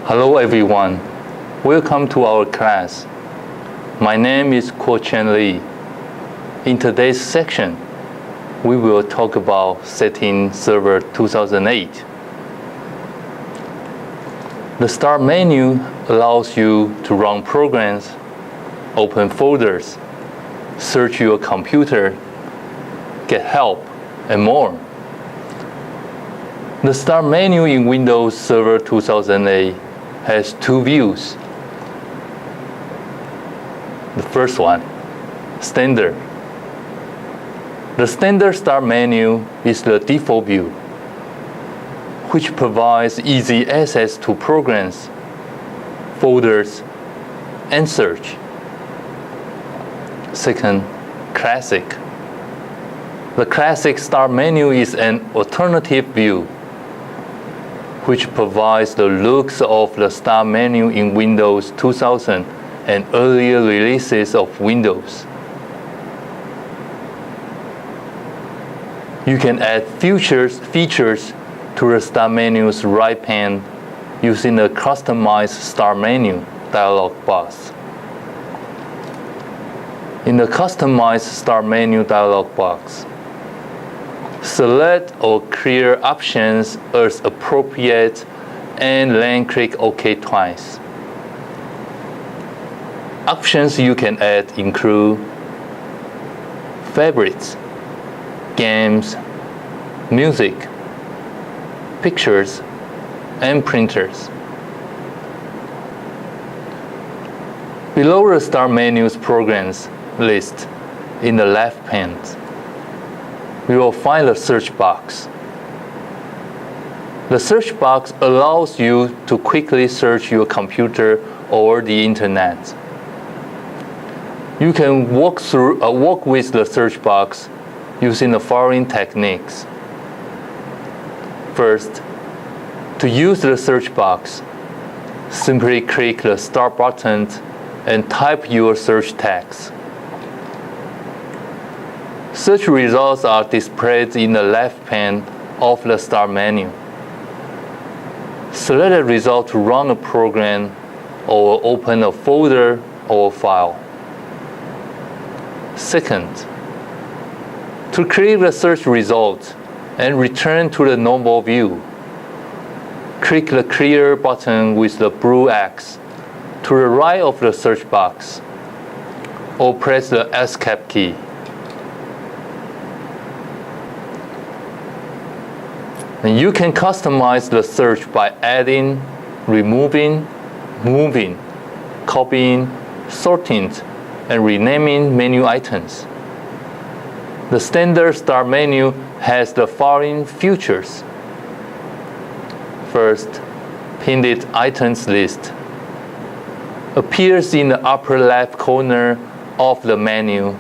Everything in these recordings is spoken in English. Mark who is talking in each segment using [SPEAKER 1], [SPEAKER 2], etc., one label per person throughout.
[SPEAKER 1] Hello everyone, welcome to our class. My name is Kuo-Chen Lee. In today's section, we will talk about setting Server 2008. The Start menu allows you to run programs, open folders, search your computer, get help, and more. The Start menu in Windows Server 2008 has two views. The first one, Standard. The Standard Start menu is the default view, which provides easy access to programs, folders, and search. Second, Classic. The Classic Start menu is an alternative view, which provides the looks of the Start menu in Windows 2000 and earlier releases of Windows. You can add features to the Start menu's right pane using the Customized Start menu dialog box. In the Customized Start menu dialog box, select or clear options as appropriate and then click OK twice. Options you can add include favorites, games, music, pictures, and printers. Below the Start menu's programs list in the left pane, we will find the search box. The search box allows you to quickly search your computer or the internet. You can work with the search box using the following techniques. First, to use the search box, simply click the Start button and type your search text. Search results are displayed in the left pane of the Start menu. Select a result to run a program or open a folder or file. Second, to clear the search result and return to the normal view, click the Clear button with the blue X to the right of the search box, or press the Escape key. And you can customize the search by adding, removing, moving, copying, sorting, and renaming menu items. The Standard Start menu has the following features. First, Pinned Items List appears in the upper left corner of the menu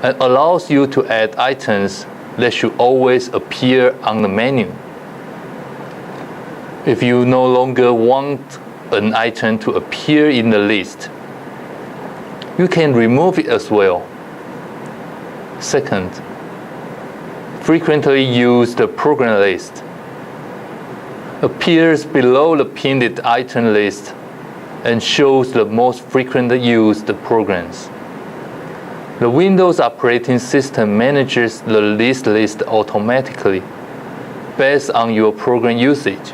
[SPEAKER 1] and allows you to add items that should always appear on the menu. If you no longer want an item to appear in the list, you can remove it as well. Second, Frequently Used Program List appears below the pinned item list and shows the most frequently used programs. The Windows operating system manages the list automatically based on your program usage.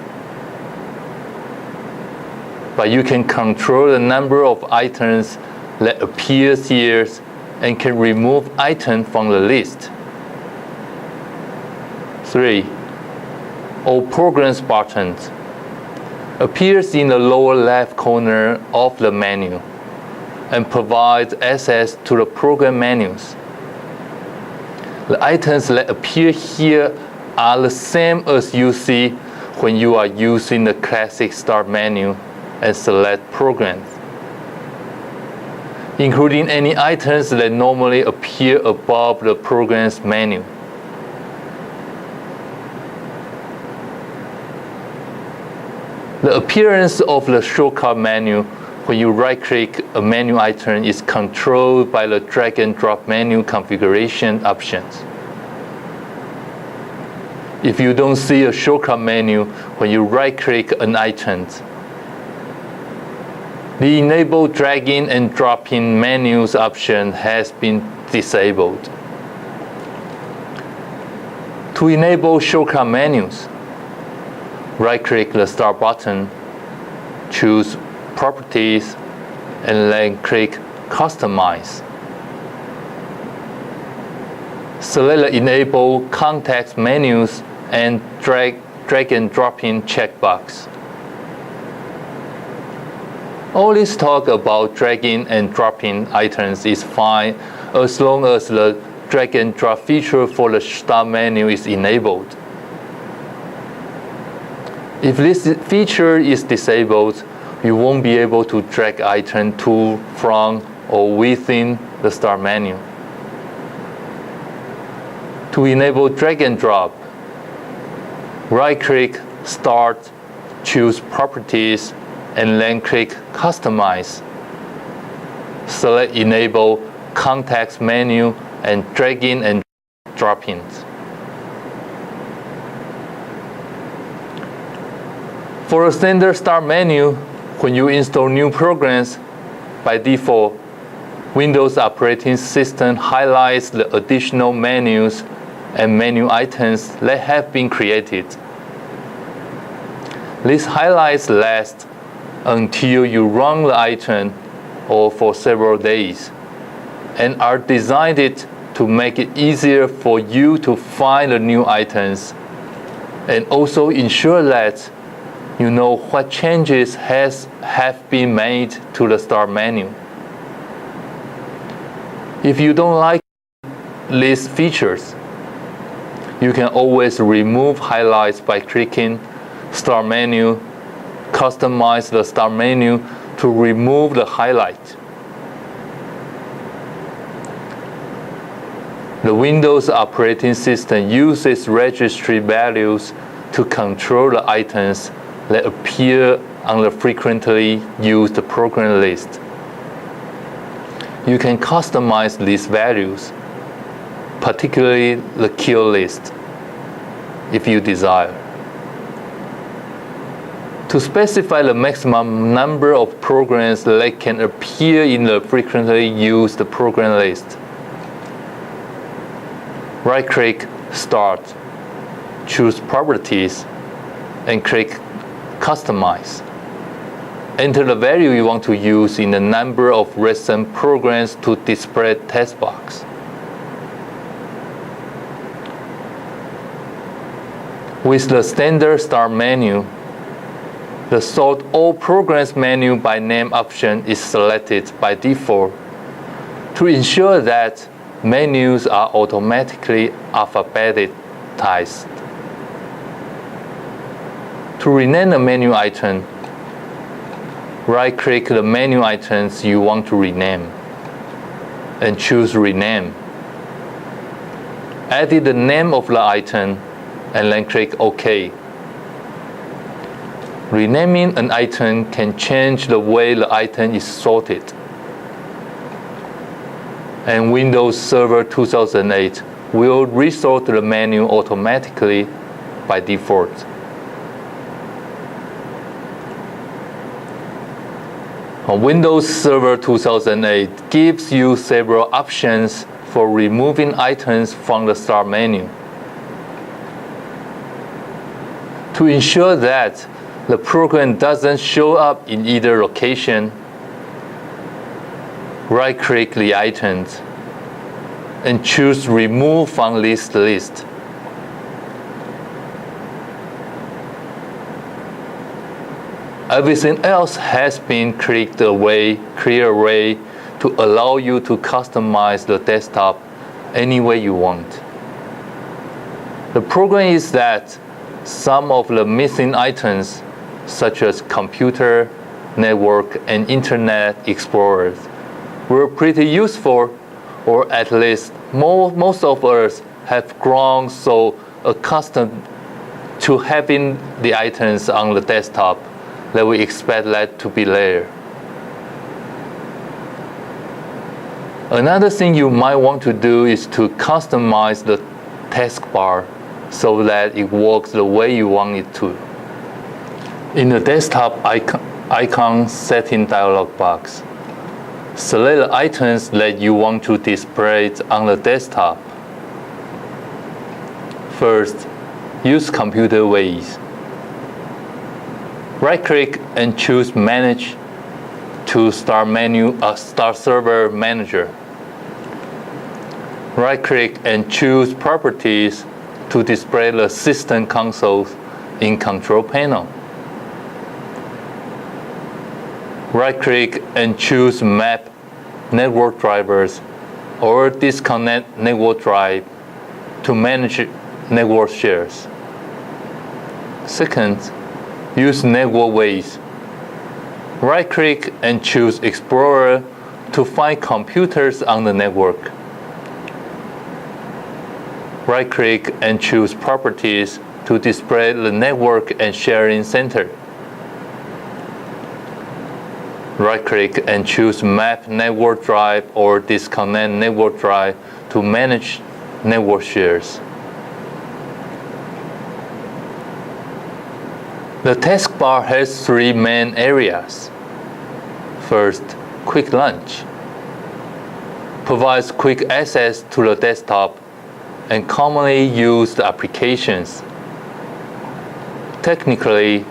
[SPEAKER 1] But you can control the number of items that appears here and can remove items from the list. 3. All Programs button appears in the lower left corner of the menu and provides access to the program menus. The items that appear here are the same as you see when you are using the Classic Start menu and select Programs, including any items that normally appear above the Programs menu. The appearance of the shortcut menu when you right-click a menu item is controlled by the drag-and-drop menu configuration options. If you don't see a shortcut menu when you right-click an item, The Enable Dragging and Dropping Menus option has been disabled. To enable shortcut menus, right-click the Start button, choose Properties, and then click Customize. Select the Enable Context Menus and drag and Dropping checkbox. All this talk about dragging and dropping items is fine as long as the drag and drop feature for the Start menu is enabled. If this feature is disabled, you won't be able to drag item to, from, or within the Start menu. To enable drag and drop, right-click Start, choose Properties, and then click Customize. Select Enable Context Menu and Dragging and Dropping. For a standard Start menu, when you install new programs, by default, Windows operating system highlights the additional menus and menu items that have been created. These highlights last until you run the item or for several days, and are designed to make it easier for you to find the new items and also ensure that you know what changes have been made to the Start menu. If you don't like these features, you can always remove highlights by clicking Start menu, customize the Start menu to remove the highlight. The Windows operating system uses registry values to control the items that appear on the frequently used program list. You can customize these values, particularly the kill list, if you desire. To specify the maximum number of programs that can appear in the frequently used program list, right-click Start, choose Properties, and click Customize. Enter the value you want to use in the number of recent programs to display text box. With the standard Start menu, the Sort All Programs menu by name option is selected by default to ensure that menus are automatically alphabetized. To rename a menu item, right-click the menu items you want to rename and choose Rename. Edit the name of the item and then click OK. Renaming an item can change the way the item is sorted. And Windows Server 2008 will resort the menu automatically by default. Windows Server 2008 gives you several options for removing items from the Start menu. To ensure that the program doesn't show up in either location, right-click the items and choose Remove from List list. Everything else has been cleared away to allow you to customize the desktop any way you want. The problem is that some of the missing items, such as computer, network, and Internet Explorer, were pretty useful, or at least most of us have grown so accustomed to having the items on the desktop that we expect that to be there. Another thing you might want to do is to customize the taskbar so that it works the way you want it to. In the desktop icon, Icon setting dialog box. Select the items that you want to display on the desktop. First, use computer ways. Right-click and choose Manage to Start Server Manager. Right-click and choose Properties to display the system console in Control Panel. Right-click and choose Map Network Drivers or Disconnect Network Drive to manage network shares. Second, use Network Ways. Right-click and choose Explorer to find computers on the network. Right-click and choose Properties to display the Network and Sharing Center. Right-click and choose Map Network Drive or Disconnect Network Drive to manage network shares. The taskbar has three main areas. First, Quick Launch provides quick access to the desktop and commonly used applications. Technically,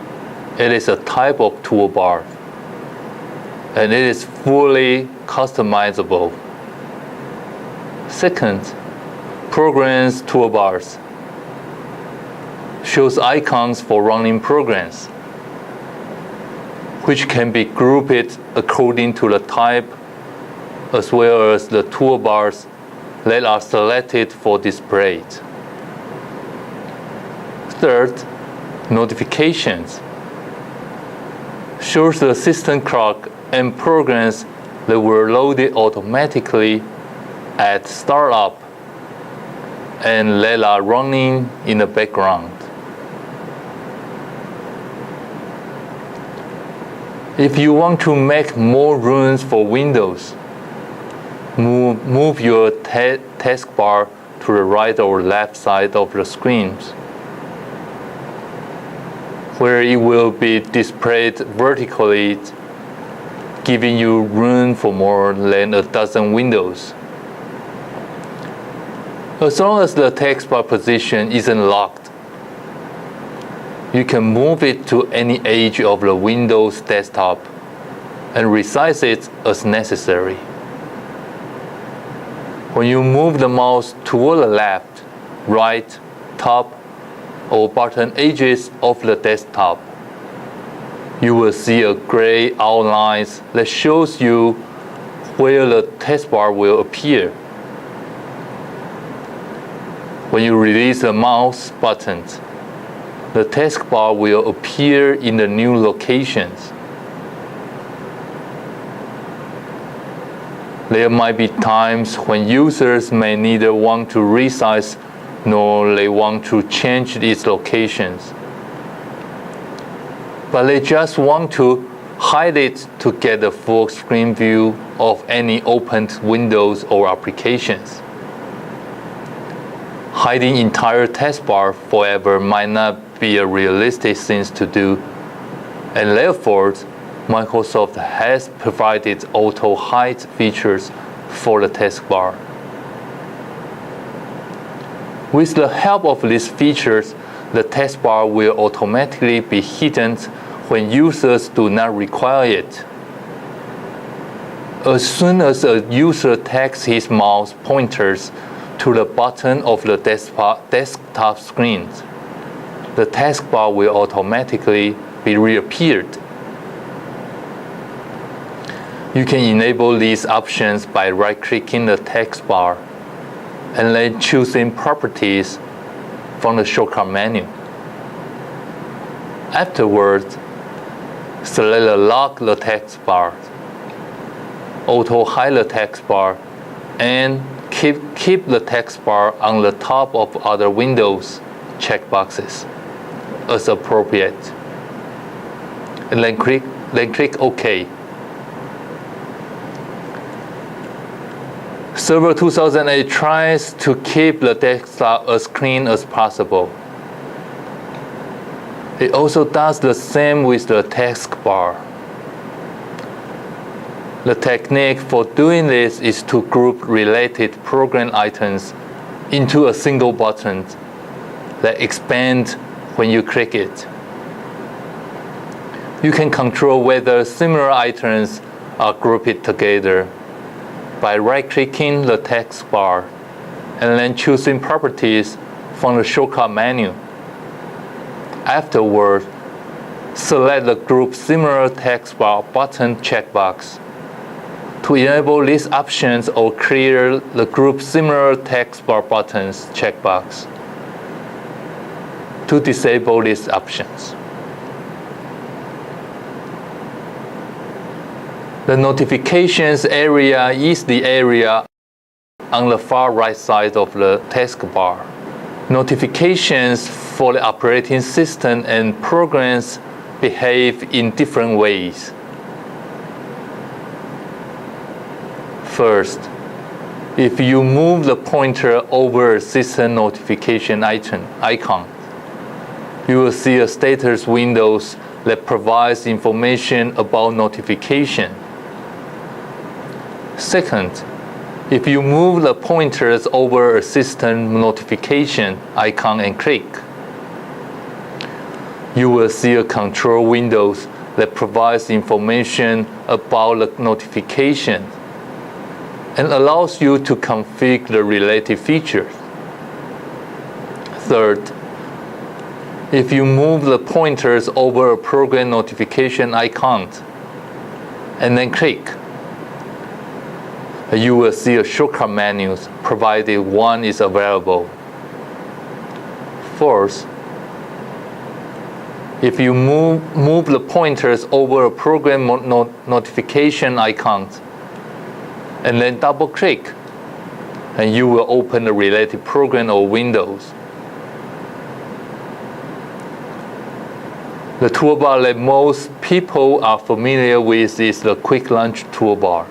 [SPEAKER 1] it is a type of toolbar, and it is fully customizable. Second, Programs Toolbars shows icons for running programs, which can be grouped according to the type, as well as the toolbars that are selected for display. Third, Notifications shows the system clock and programs that were loaded automatically at startup and that are running in the background. If you want to make more rooms for Windows, move your taskbar to the right or left side of the screen, where it will be displayed vertically, giving you room for more than a dozen windows. As long as the taskbar position isn't locked, you can move it to any edge of the Windows desktop and resize it as necessary. When you move the mouse toward the left, right, top, or bottom edges of the desktop, you will see a gray outline that shows you where the taskbar will appear. When you release the mouse button, the taskbar will appear in the new locations. There might be times when users may neither want to resize nor they want to change its locations, but they just want to hide it to get a full screen view of any opened windows or applications. Hiding entire taskbar forever might not be a realistic thing to do, and therefore Microsoft has provided auto hide features for the taskbar. With the help of these features, the taskbar will automatically be hidden when users do not require it. As soon as a user takes his mouse pointers to the bottom of the desktop screen, the taskbar will automatically be reappeared. You can enable these options by right-clicking the taskbar and then choosing Properties from the shortcut menu. Afterwards, select the Lock the taskbar, Auto Hide the taskbar, and keep the taskbar on the top of other windows checkboxes as appropriate. And then click OK. Server 2008 tries to keep the desktop as clean as possible. It also does the same with the taskbar. The technique for doing this is to group related program items into a single button that expands when you click it. You can control whether similar items are grouped together by right-clicking the text bar and then choosing Properties from the shortcut menu. Afterward, select the Group Similar Text Bar button checkbox. To enable these options or clear the Group Similar Text Bar buttons checkbox. To disable these options. The notifications area is the area on the far right side of the taskbar. Notifications for the operating system and programs behave in different ways. First, if you move the pointer over a system notification icon, you will see a status window that provides information about notification. Second, if you move the pointers over a system notification icon and click, you will see a control window that provides information about the notification and allows you to configure the related features. Third, if you move the pointers over a program notification icon and then click, you will see a shortcut menu provided one is available. Fourth, if you move the pointers over a program notification icon and then double click, and you will open the related program or windows. The toolbar that most people are familiar with is the Quick Launch toolbar,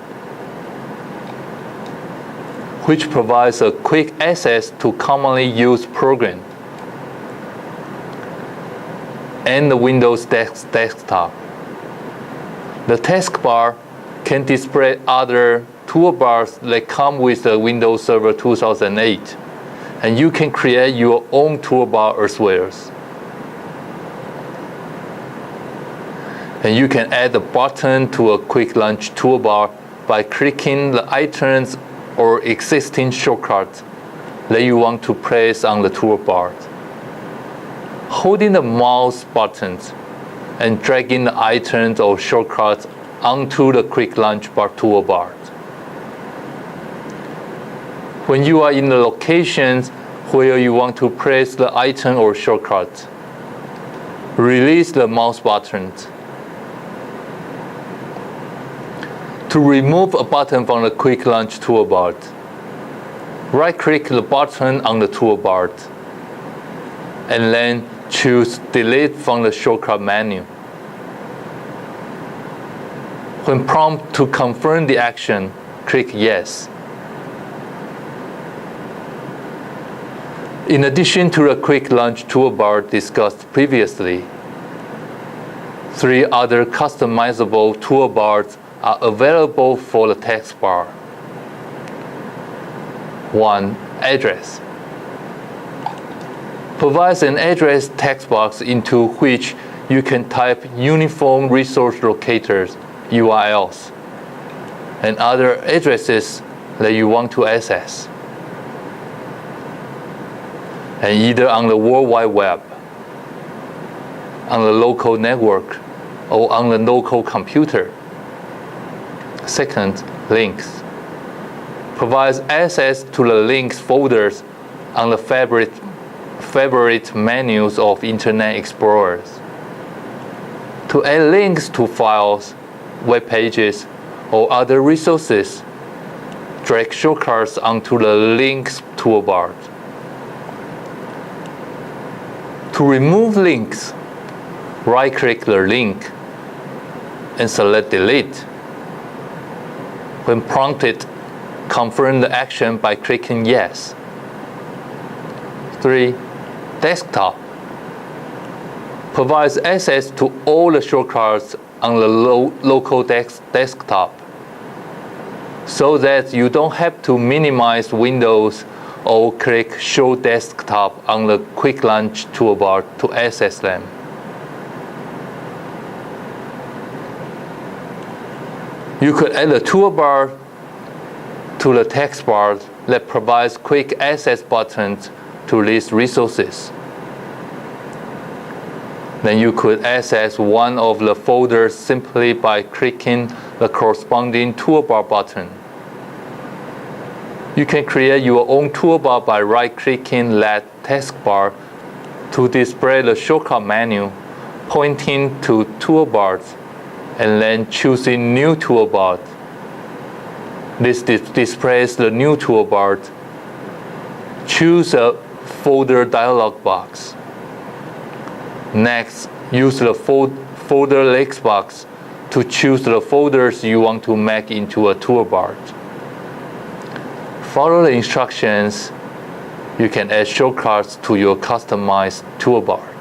[SPEAKER 1] which provides a quick access to commonly used programs and the Windows desktop. The taskbar can display other toolbars that come with the Windows Server 2008, and you can create your own toolbar as well. And you can add a button to a Quick Launch toolbar by clicking the items or existing shortcuts that you want to place on the toolbar. Holding the mouse buttons and dragging the items or shortcuts onto the Quick Launch bar toolbar. When you are in the locations where you want to place the item or shortcut, release the mouse buttons. To remove a button from the Quick Launch toolbar, right-click the button on the toolbar and then choose Delete from the shortcut menu. When prompted to confirm the action, click Yes. In addition to the Quick Launch toolbar discussed previously, 3 other customizable toolbars are available for the text bar. 1. Address. Provides an address text box into which you can type Uniform Resource Locators, URLs, and other addresses that you want to access. And either on the World Wide Web, on the local network, or on the local computer. Second, links. Provides access to the links folders on the favorite menus of Internet Explorers. To add links to files, web pages, or other resources, drag shortcuts onto the Links toolbar. To remove links, right-click the link and select Delete. When prompted, confirm the action by clicking Yes. 3. Desktop. Provides access to all the shortcuts on the local desktop so that you don't have to minimize windows or click Show Desktop on the Quick Launch toolbar to access them. You could add a toolbar to the text bar that provides quick access buttons to list resources. Then you could access one of the folders simply by clicking the corresponding toolbar button. You can create your own toolbar by right-clicking that taskbar to display the shortcut menu, pointing to toolbars, and then choosing New Toolbar. This displays the new toolbar. Choose a folder dialog box. Next, use the folder list box to choose the folders you want to make into a toolbar. Follow the instructions. You can add shortcuts to your customized toolbar.